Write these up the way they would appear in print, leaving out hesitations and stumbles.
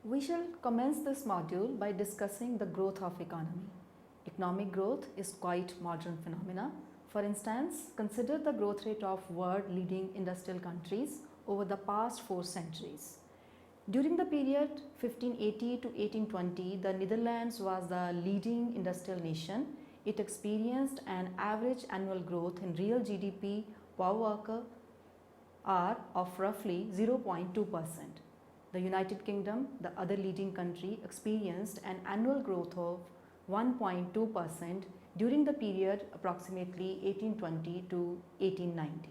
We shall commence this module by discussing the growth of economy. Economic growth is quite modern phenomena. For instance, consider the growth rate of world leading industrial countries over the past 4 centuries. During the period 1580 to 1820, the Netherlands was the leading industrial nation. It experienced an average annual growth in real GDP per worker hour of roughly 0.2%. The United Kingdom, the other leading country, experienced an annual growth of 1.2% during the period approximately 1820 to 1890.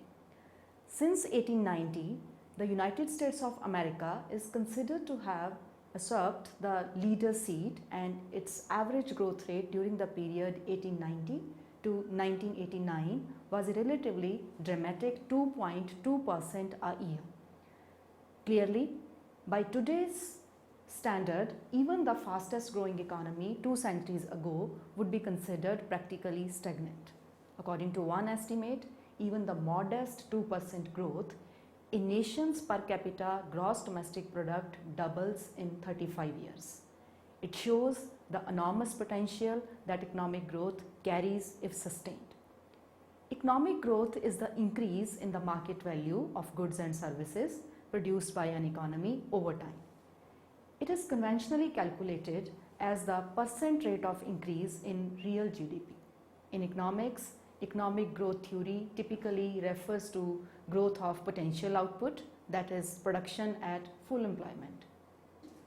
Since 1890, the United States of America is considered to have usurped the leader seat, and its average growth rate during the period 1890 to 1989 was a relatively dramatic 2.2% a year. Clearly, by today's standard, even the fastest growing economy 2 centuries ago would be considered practically stagnant. According to one estimate, even the modest 2% growth, a nation's per capita gross domestic product doubles in 35 years. It shows the enormous potential that economic growth carries if sustained. Economic growth is the increase in the market value of goods and services produced by an economy over time. It is conventionally calculated as the percent rate of increase in real GDP. In economics, economic growth theory typically refers to growth of potential output, that is, production at full employment.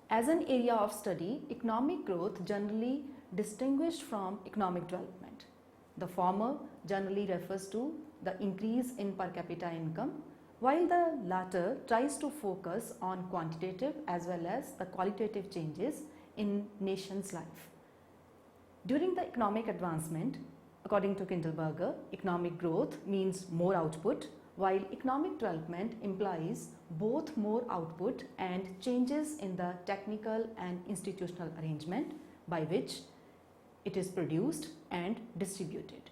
As an area of study, economic growth generally distinguished from economic development. The former generally refers to the increase in per capita income, while the latter tries to focus on quantitative as well as the qualitative changes in nation's life. During the economic advancement, according to Kindleberger, economic growth means more output, while economic development implies both more output and changes in the technical and institutional arrangement by which it is produced and distributed.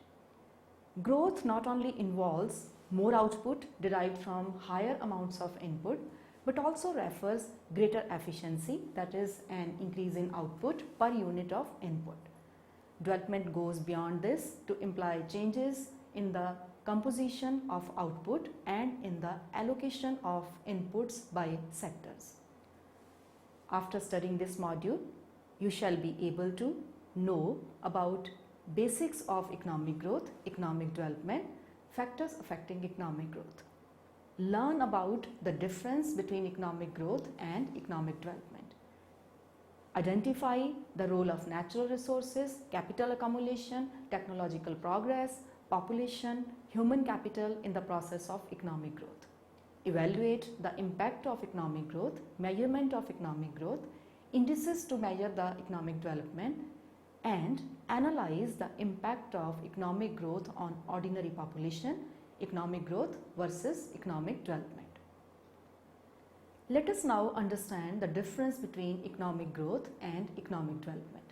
Growth not only involves more output derived from higher amounts of input, but also refers greater efficiency, that is, an increase in output per unit of input. Development goes beyond this to imply changes in the composition of output and in the allocation of inputs by sectors. After studying this module, you shall be able to know about basics of economic growth, economic development, factors affecting economic growth. Learn about the difference between economic growth and economic development. Identify the role of natural resources, capital accumulation, technological progress, population, human capital in the process of economic growth. Evaluate the impact of economic growth, measurement of economic growth, indices to measure the economic development, and analyze the impact of economic growth on ordinary population, economic growth versus economic development. Let us now understand the difference between economic growth and economic development.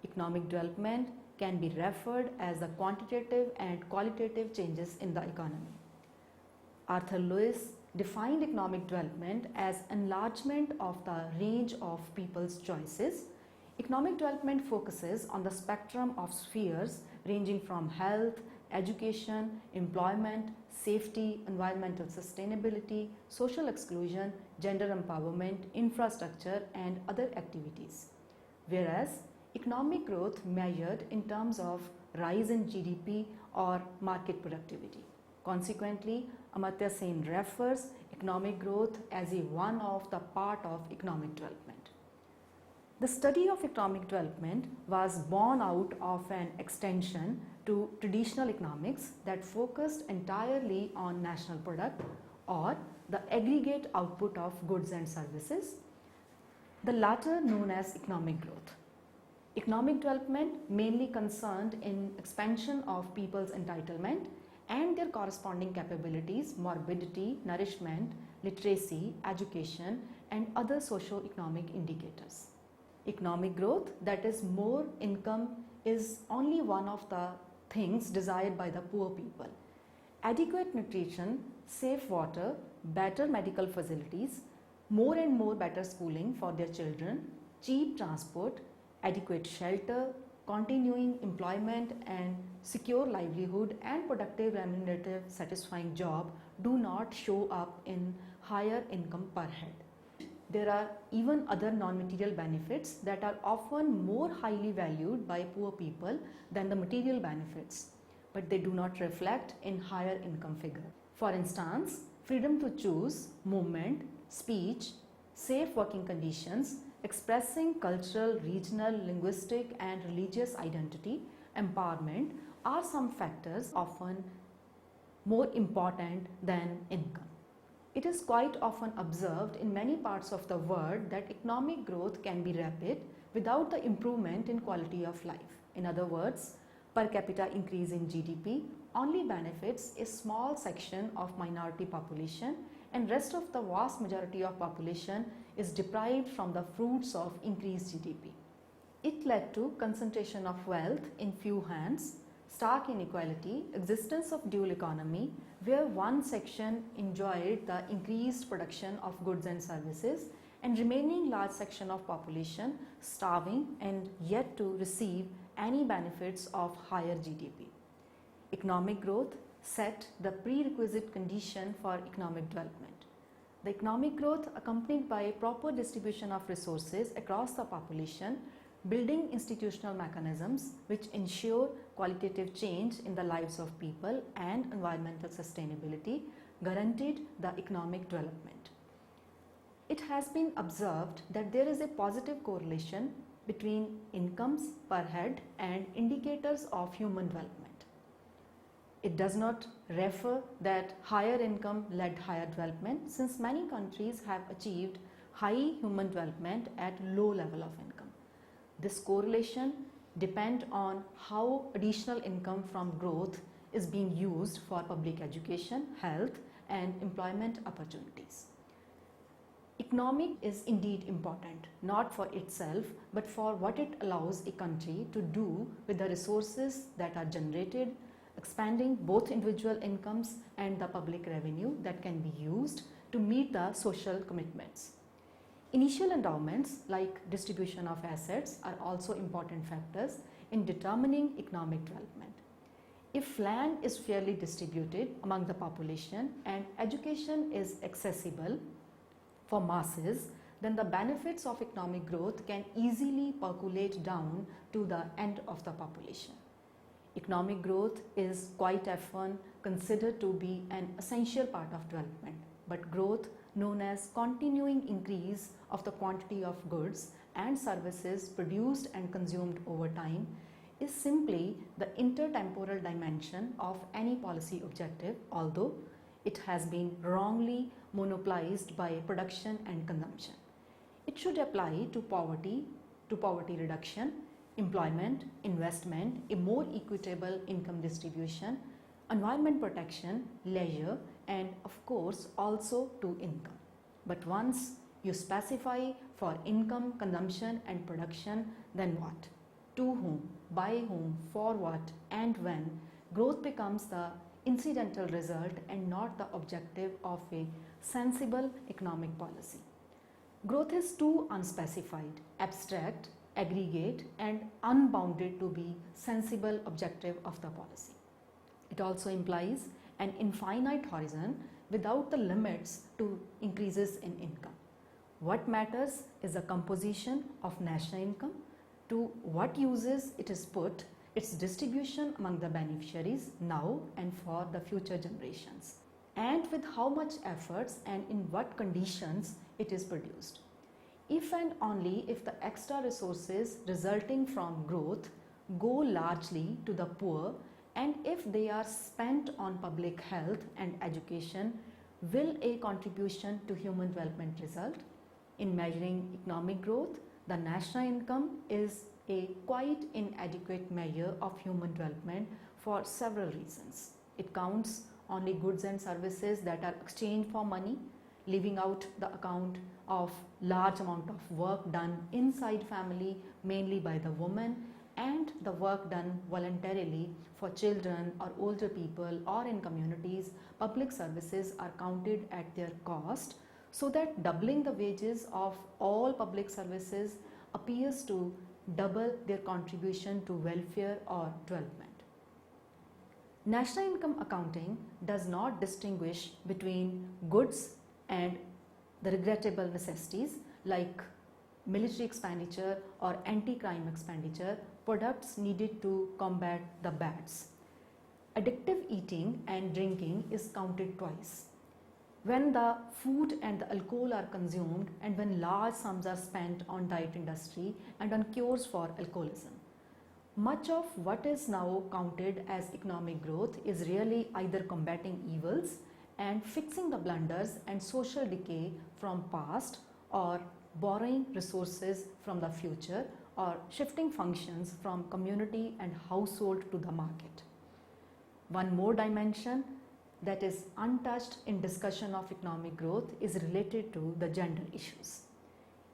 Economic development can be referred as the quantitative and qualitative changes in the economy. Arthur Lewis defined economic development as enlargement of the range of people's choices. Economic development focuses on the spectrum of spheres ranging from health, education, employment, safety, environmental sustainability, social exclusion, gender empowerment, infrastructure, and other activities. Whereas economic growth measured in terms of rise in GDP or market productivity. Consequently, Amartya Sen refers economic growth as a one of the part of economic development. The study of economic development was born out of an extension to traditional economics that focused entirely on national product or the aggregate output of goods and services, the latter known as economic growth. Economic development mainly concerned in expansion of people's entitlement and their corresponding capabilities, morbidity, nourishment, literacy, education, and other socio-economic indicators. Economic growth, that is more income, is only one of the things desired by the poor people. Adequate nutrition, safe water, better medical facilities, more and more better schooling for their children, cheap transport, adequate shelter, continuing employment and secure livelihood and productive remunerative satisfying job do not show up in higher income per head. There are even other non-material benefits that are often more highly valued by poor people than the material benefits, but they do not reflect in higher income figure. For instance, freedom to choose, movement, speech, safe working conditions, expressing cultural, regional, linguistic and religious identity, empowerment are some factors often more important than income. It is quite often observed in many parts of the world that economic growth can be rapid without the improvement in quality of life. In other words, per capita increase in GDP only benefits a small section of minority population and rest of the vast majority of population is deprived from the fruits of increased GDP. It led to concentration of wealth in few hands, stark inequality, existence of dual economy, where one section enjoyed the increased production of goods and services and remaining large section of population starving and yet to receive any benefits of higher GDP. Economic growth set the prerequisite condition for economic development. The economic growth accompanied by proper distribution of resources across the population, building institutional mechanisms which ensure qualitative change in the lives of people and environmental sustainability guaranteed the economic development. It has been observed that there is a positive correlation between incomes per head and indicators of human development. It does not refer that higher income led higher development, since many countries have achieved high human development at low level of income. This correlation depends on how additional income from growth is being used for public education, health and employment opportunities. Economic is indeed important, not for itself, but for what it allows a country to do with the resources that are generated, expanding both individual incomes and the public revenue that can be used to meet the social commitments. Initial endowments like distribution of assets are also important factors in determining economic development. If land is fairly distributed among the population and education is accessible for masses, then the benefits of economic growth can easily percolate down to the end of the population. Economic growth is quite often considered to be an essential part of development, but growth known as continuing increase of the quantity of goods and services produced and consumed over time is simply the intertemporal dimension of any policy objective, although it has been wrongly monopolized by production and consumption. It should apply to poverty reduction, employment, investment, a more equitable income distribution, environment protection, leisure, and of course also to income. But once you specify for income, consumption and production, then what? To whom, by whom, for what and when, growth becomes the incidental result and not the objective of a sensible economic policy. Growth is too unspecified, abstract, aggregate and unbounded to be sensible objective of the policy. It also implies an infinite horizon without the limits to increases in income. What matters is the composition of national income, to what uses it is put, its distribution among the beneficiaries now and for the future generations, and with how much efforts and in what conditions it is produced. If and only if the extra resources resulting from growth go largely to the poor and if they are spent on public health and education, will a contribution to human development result? In measuring economic growth, the national income is a quite inadequate measure of human development for several reasons. It counts only goods and services that are exchanged for money, leaving out the account of large amount of work done inside family, mainly by the woman, and the work done voluntarily for children or older people or in communities. Public services are counted at their cost, so that doubling the wages of all public services appears to double their contribution to welfare or development. National income accounting does not distinguish between goods and the regrettable necessities like military expenditure or anti-crime expenditure, products needed to combat the bads. Addictive eating and drinking is counted twice. When the food and the alcohol are consumed and when large sums are spent on diet industry and on cures for alcoholism. Much of what is now counted as economic growth is really either combating evils and fixing the blunders and social decay from past, or borrowing resources from the future, or shifting functions from community and household to the market. One more dimension that is untouched in discussion of economic growth is related to the gender issues.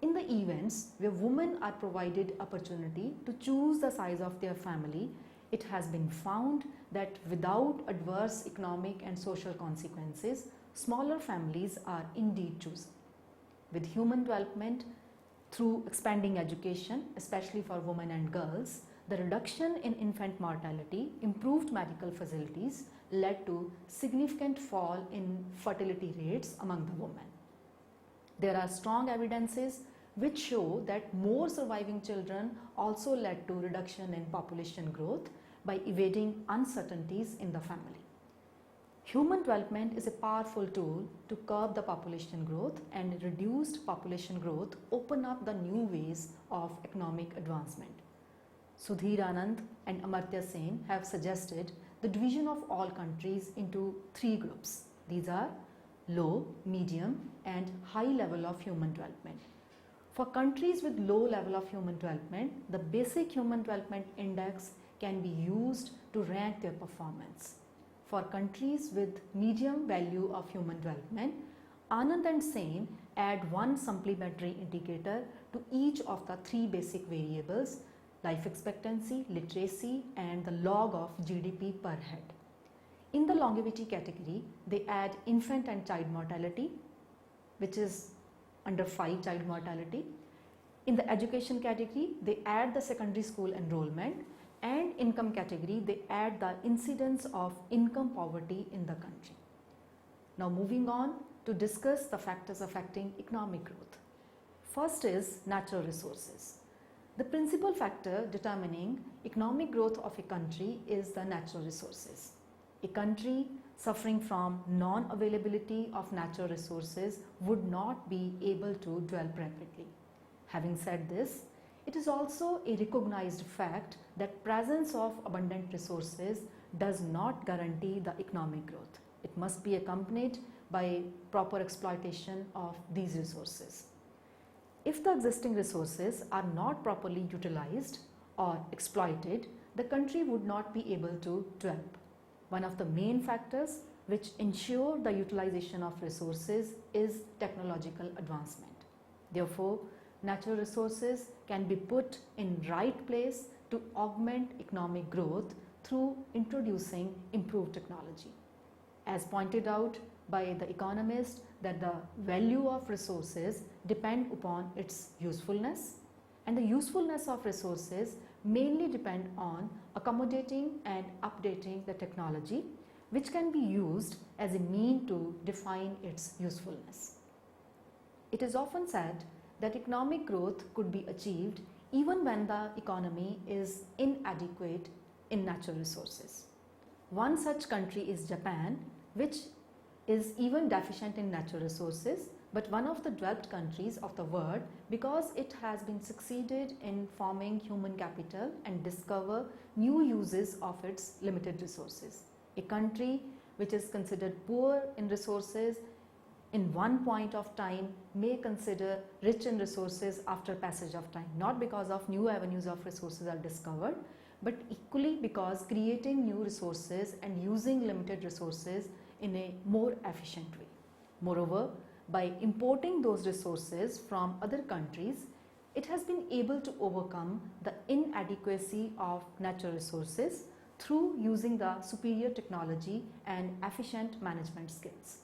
In the events where women are provided opportunity to choose the size of their family, it has been found that without adverse economic and social consequences, smaller families are indeed chosen. With human development, through expanding education, especially for women and girls, the reduction in infant mortality, improved medical facilities led to significant fall in fertility rates among the women. There are strong evidences which show that more surviving children also led to reduction in population growth by evading uncertainties in the family. Human development is a powerful tool to curb the population growth, and reduced population growth open up the new ways of economic advancement. Sudhir Anand and Amartya Sen have suggested the division of all countries into three groups. These are low, medium and high level of human development. For countries with low level of human development, the basic human development index can be used to rank their performance. For countries with medium value of human development, Anand and Sen add one supplementary indicator to each of the three basic variables: life expectancy, literacy and the log of GDP per head. In the longevity category, they add infant and child mortality, which is under 5 child mortality. In the education category, they add the secondary school enrollment, and income category, they add the incidence of income poverty in the country. Now moving on to discuss the factors affecting economic growth. First is natural resources. The principal factor determining economic growth of a country is the natural resources. A country suffering from non-availability of natural resources would not be able to develop rapidly. Having said this, it is also a recognized fact that presence of abundant resources does not guarantee the economic growth. It must be accompanied by proper exploitation of these resources. If the existing resources are not properly utilized or exploited, the country would not be able to develop. One of the main factors which ensure the utilization of resources is technological advancement. Therefore, natural resources can be put in right place to augment economic growth through introducing improved technology. As pointed out by the economist, that the value of resources depend upon its usefulness, and the usefulness of resources mainly depend on accommodating and updating the technology, which can be used as a mean to define its usefulness. It is often said that economic growth could be achieved even when the economy is inadequate in natural resources. One such country is Japan, which is even deficient in natural resources, but one of the developed countries of the world because it has been succeeded in forming human capital and discover new uses of its limited resources. A country which is considered poor in resources in one point of time may consider rich in resources after passage of time, not because of new avenues of resources are discovered, but equally because creating new resources and using limited resources in a more efficient way. Moreover, by importing those resources from other countries, it has been able to overcome the inadequacy of natural resources through using the superior technology and efficient management skills.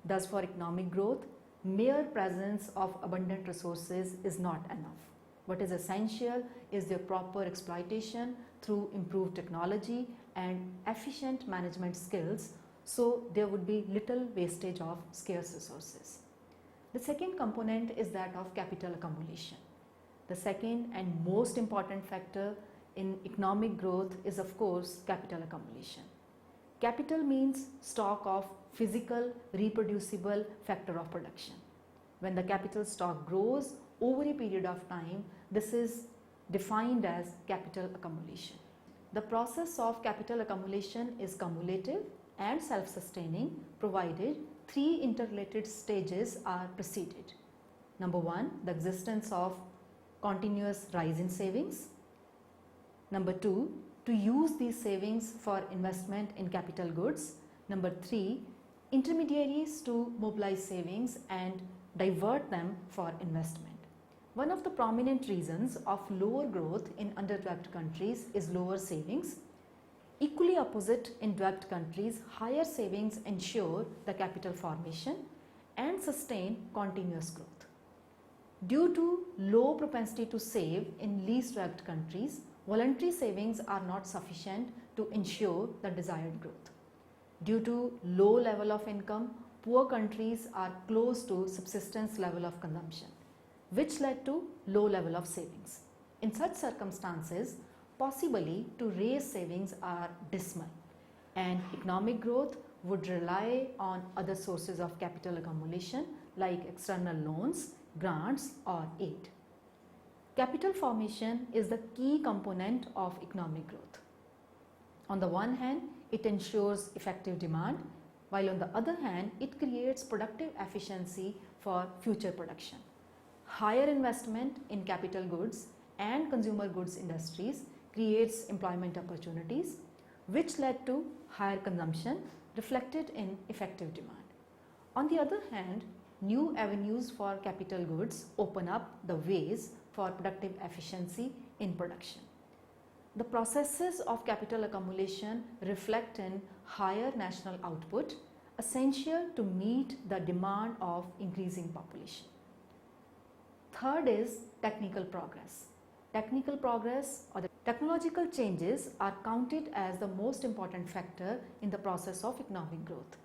Thus, for economic growth, mere presence of abundant resources is not enough. What is essential is their proper exploitation through improved technology and efficient management skills, so there would be little wastage of scarce resources. The second component is that of capital accumulation. The second and most important factor in economic growth is of course capital accumulation. Capital means stock of physical reproducible factor of production. When the capital stock grows over a period of time, this is defined as capital accumulation. The process of capital accumulation is cumulative and self-sustaining provided three interrelated stages are preceded. Number one, the existence of continuous rise in savings. Number two, to use these savings for investment in capital goods. Number three, intermediaries to mobilize savings and divert them for investment. One of the prominent reasons of lower growth in underdeveloped countries is lower savings. Equally opposite in developed countries, higher savings ensure the capital formation and sustain continuous growth. Due to low propensity to save in least developed countries, voluntary savings are not sufficient to ensure the desired growth. Due to low level of income, poor countries are close to subsistence level of consumption, which led to low level of savings. In such circumstances, possibly to raise savings are dismal, and economic growth would rely on other sources of capital accumulation like external loans, grants or aid. Capital formation is the key component of economic growth. On the one hand, it ensures effective demand, while on the other hand, it creates productive efficiency for future production. Higher investment in capital goods and consumer goods industries creates employment opportunities, which led to higher consumption reflected in effective demand. On the other hand, new avenues for capital goods open up the ways for productive efficiency in production. The processes of capital accumulation reflect in higher national output, essential to meet the demand of increasing population. Third is technical progress. Technical progress or the technological changes are counted as the most important factor in the process of economic growth.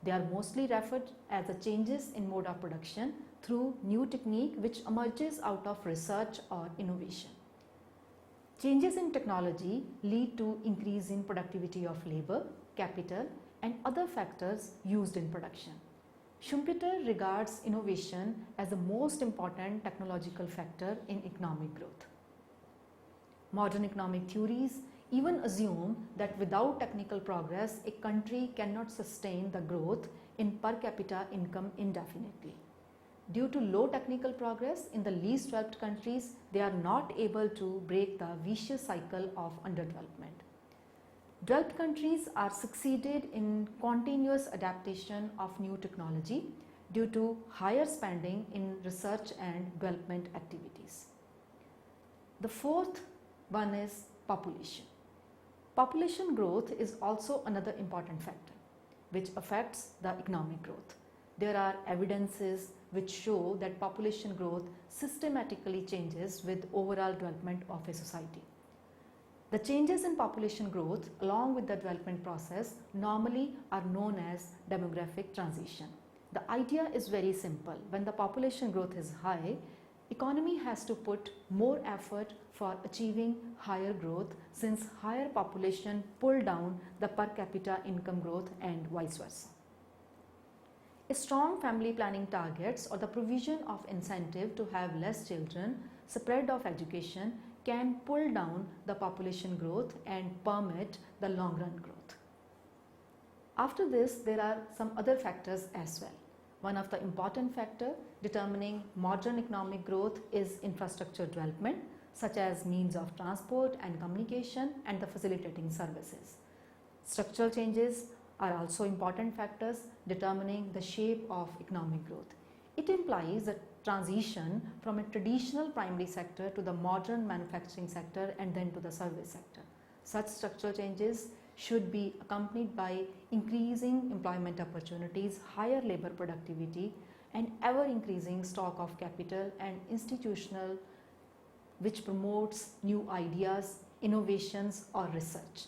They are mostly referred as the changes in mode of production through new technique which emerges out of research or innovation. Changes in technology lead to increase in productivity of labor, capital and other factors used in production. Schumpeter regards innovation as the most important technological factor in economic growth. Modern economic theories even assume that without technical progress, a country cannot sustain the growth in per capita income indefinitely. Due to low technical progress in the least developed countries, they are not able to break the vicious cycle of underdevelopment. Developed countries are succeeded in continuous adaptation of new technology due to higher spending in research and development activities. The fourth one is population. Population growth is also another important factor which affects the economic growth. There are evidences which show that population growth systematically changes with overall development of a society. The changes in population growth along with the development process normally are known as demographic transition. The idea is very simple. When the population growth is high, economy has to put more effort for achieving higher growth, since higher population pull down the per capita income growth and vice versa. A strong family planning targets or the provision of incentive to have less children, spread of education can pull down the population growth and permit the long run growth. After this, there are some other factors as well. One of the important factors determining modern economic growth is infrastructure development, such as means of transport and communication and the facilitating services. Structural changes are also important factors determining the shape of economic growth. It implies a transition from a traditional primary sector to the modern manufacturing sector and then to the service sector. Such structural changes should be accompanied by increasing employment opportunities, higher labor productivity and ever increasing stock of capital and institutional which promotes new ideas, innovations or research.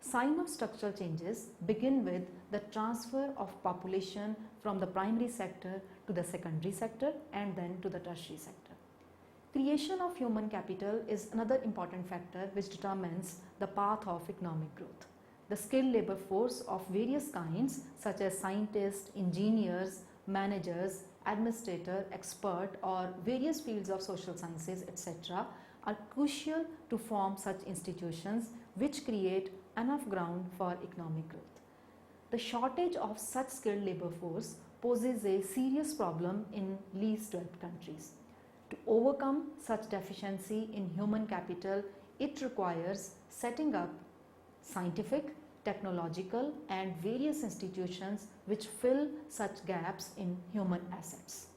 Sign of structural changes begin with the transfer of population from the primary sector to the secondary sector and then to the tertiary sector. Creation of human capital is another important factor which determines the path of economic growth. The skilled labor force of various kinds such as scientists, engineers, managers, administrator, expert or various fields of social sciences etc. are crucial to form such institutions which create enough ground for economic growth. The shortage of such skilled labor force poses a serious problem in least developed countries. To overcome such deficiency in human capital, it requires setting up scientific, technological and various institutions which fill such gaps in human assets.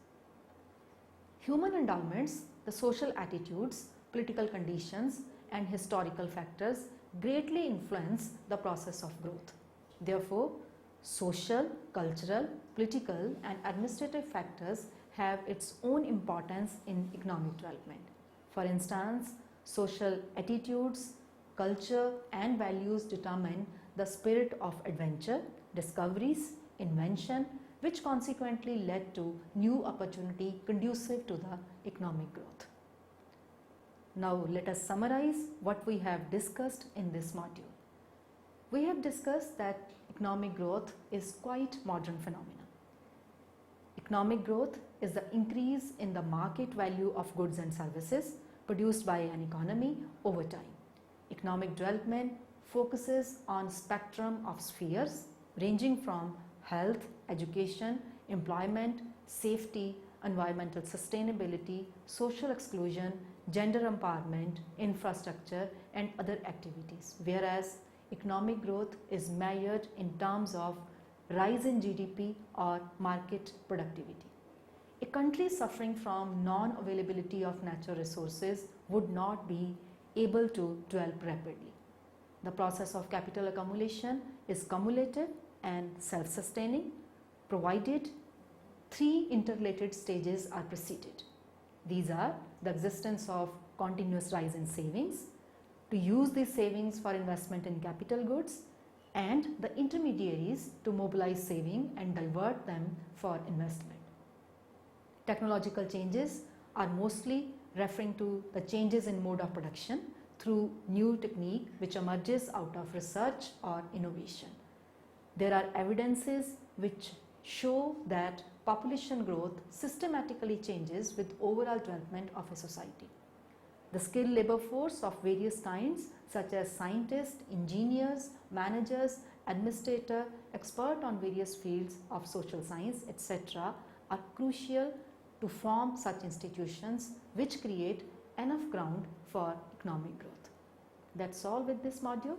Human endowments, the social attitudes, political conditions and historical factors greatly influence the process of growth. Therefore, social, cultural, political and administrative factors have its own importance in economic development. For instance, social attitudes, culture and values determine the spirit of adventure, discoveries, invention, which consequently led to new opportunity conducive to the economic growth. Now let us summarize what we have discussed in this module. We have discussed that economic growth is quite modern phenomena. Economic growth is the increase in the market value of goods and services produced by an economy over time. Economic development focuses on spectrum of spheres ranging from health, education, employment, safety, environmental sustainability, social exclusion, gender empowerment, infrastructure and other activities, whereas economic growth is measured in terms of rise in GDP or market productivity. A country suffering from non-availability of natural resources would not be able to develop rapidly. The process of capital accumulation is cumulative and self-sustaining, provided three interrelated stages are preceded. These are the existence of continuous rise in savings, to use these savings for investment in capital goods, and the intermediaries to mobilize saving and divert them for investment. Technological changes are mostly referring to the changes in mode of production through new technique which emerges out of research or innovation. There are evidences which show that population growth systematically changes with overall development of a society. The skilled labor force of various kinds such as scientists, engineers, managers, administrator, expert on various fields of social science, etc. are crucial to form such institutions which create enough ground for economic growth. That's all with this module.